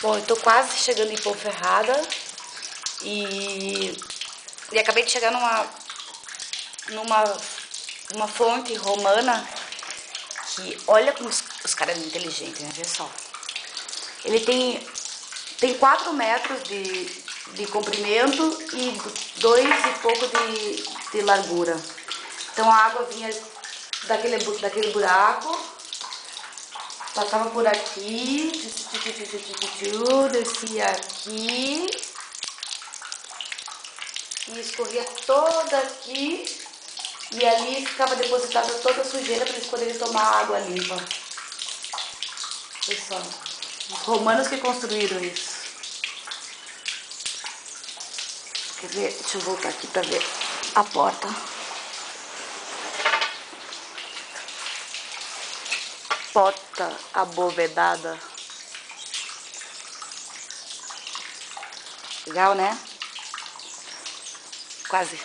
Bom, eu tô quase chegando em Ponferrada e acabei de chegar numa fonte romana que, olha como os caras são inteligentes, né? Vê só. Ele tem 4 metros de comprimento e 2 e pouco de largura. Então a água vinha daquele buraco, passava por aqui, descia aqui e escorria toda aqui, e ali ficava depositada toda a sujeira para eles poderem tomar água limpa. Olha só, os romanos que construíram isso. Quer ver? Deixa eu voltar aqui para ver a porta. Porta abovedada. Legal, né? Quase.